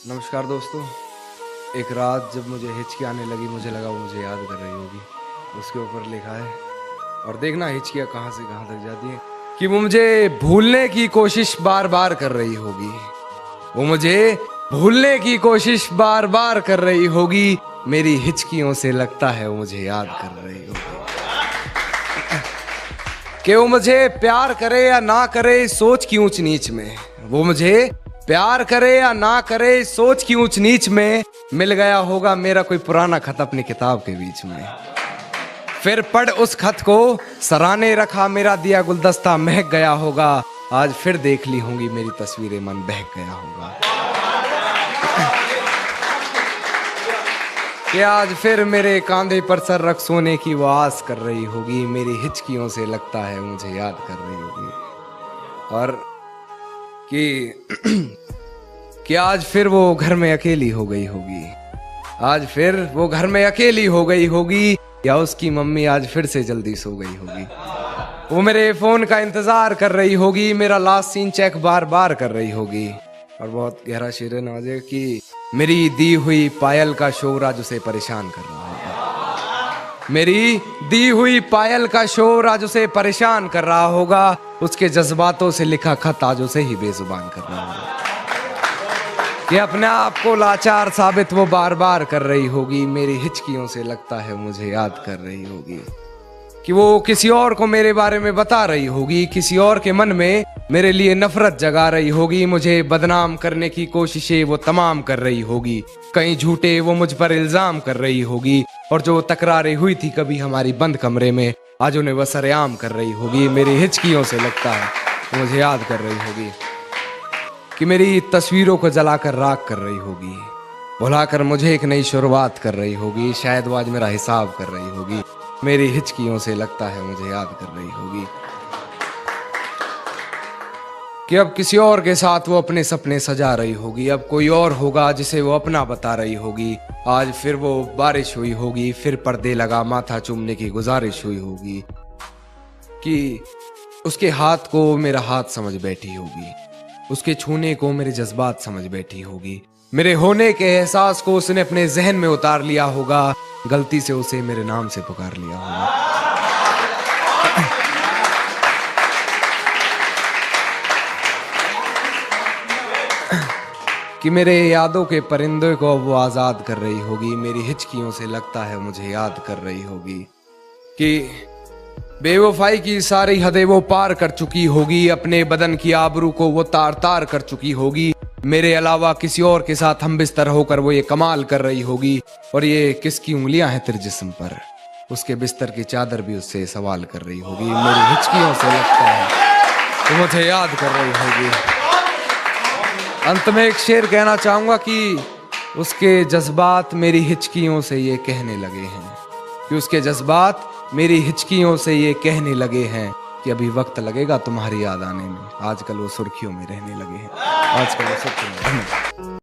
नमस्कार दोस्तों। एक रात जब मुझे हिचकी आने लगी, मुझे लगा वो मुझे याद कर रही होगी। उसके ऊपर लिखा है, और देखना हिचकियाँ कहाँ से कहाँ तक जाती हैं, कि वो मुझे भूलने की कोशिश बार बार कर रही होगी। वो मुझे भूलने की कोशिश बार बार कर रही होगी। मेरी हिचकियों से लगता है वो मुझे याद कर रही होगी। कि वो मुझे प्यार करे या ना करे सोच की ऊंच नीच में, वो मुझे प्यार करे या ना करे सोच की ऊंच नीच में, मिल गया होगा मेरा कोई पुराना खत अपनी किताब के बीच में। फिर पढ़ उस खत को सराहने रखा मेरा दिया गुलदस्ता महक गया होगा। आज फिर देख ली होंगी मेरी तस्वीरें, मन बहक गया होगा। कि आज फिर मेरे कांधे पर सर रख सोने की वो आस कर रही होगी। मेरी हिचकियों से लगता है मुझे याद कर रही होगी। और कि आज फिर वो घर में अकेली हो गई होगी। आज फिर वो घर में अकेली हो गई होगी, या उसकी मम्मी आज फिर से जल्दी सो गई होगी। वो मेरे फोन का इंतजार कर रही होगी, मेरा लास्ट सीन चेक बार बार कर रही होगी। और बहुत गहरा शेर है नवाजे कि मेरी दी हुई पायल का शोर आज उसे परेशान कर रहा होगा। मेरी दी हुई पायल का शोर आज उसे परेशान कर रहा होगा। उसके जज्बातों से लिखा खत आज उसे ही बेजुबान कर रहा होगा। कि अपने आप को लाचार साबित वो बार बार कर रही होगी। मेरी हिचकियों से लगता है मुझे याद कर रही होगी। कि वो किसी और को मेरे बारे में बता रही होगी, किसी और के मन में मेरे लिए नफरत जगा रही होगी। मुझे बदनाम करने की कोशिशें वो तमाम कर रही होगी। कहीं झूठे वो मुझ पर इल्जाम कर रही होगी, और जो तकरारें हुई थी कभी हमारी बंद कमरे में, आज उन्हें वो सरेआम कर रही होगी। मेरी हिचकियों से लगता है वो मुझे याद कर रही होगी। कि मेरी तस्वीरों को जलाकर राख कर रही होगी, भुलाकर मुझे एक नई शुरुआत कर रही होगी। शायद वो आज मेरा हिसाब कर रही होगी। मेरी हिचकियों से लगता है मुझे याद कर रही होगी। कि अब किसी और के साथ वो अपने सपने सजा रही होगी। अब कोई और होगा जिसे वो अपना बता रही होगी। आज फिर वो बारिश हुई होगी, फिर पर्दे लगा माथा चूमने की गुजारिश हुई होगी। कि उसके हाथ को मेरा हाथ समझ बैठी होगी, उसके छूने को मेरे जज्बात समझ बैठी होगी। मेरे होने के एहसास को उसने अपने जहन में उतार लिया होगा। गलती से उसे मेरे नाम से पुकार लिया होगा। कि मेरे यादों के परिंदों को अब वो आजाद कर रही होगी। मेरी हिचकियों से लगता है मुझे याद कर रही होगी। कि बेवफाई की सारी हदें वो पार कर चुकी होगी। अपने बदन की आबरू को वो तार तार कर चुकी होगी। मेरे अलावा किसी और के साथ हम बिस्तर होकर वो ये कमाल कर रही होगी। और ये किसकी उंगलियां हैं तेरे जिस्म पर, उसके बिस्तर की चादर भी उससे सवाल कर रही होगी। मेरी हिचकियों से लगता है वो मुझे याद कर रही होगी। अंत में एक शेर कहना चाहूंगा कि उसके जज्बात मेरी हिचकियों से ये कहने लगे हैं, कि उसके जज्बात मेरी हिचकियों से ये कहने लगे हैं कि अभी वक्त लगेगा तुम्हारी याद आने में। आजकल वो सुर्खियों में रहने लगे हैं। आजकल वो सुर्खियों में रहने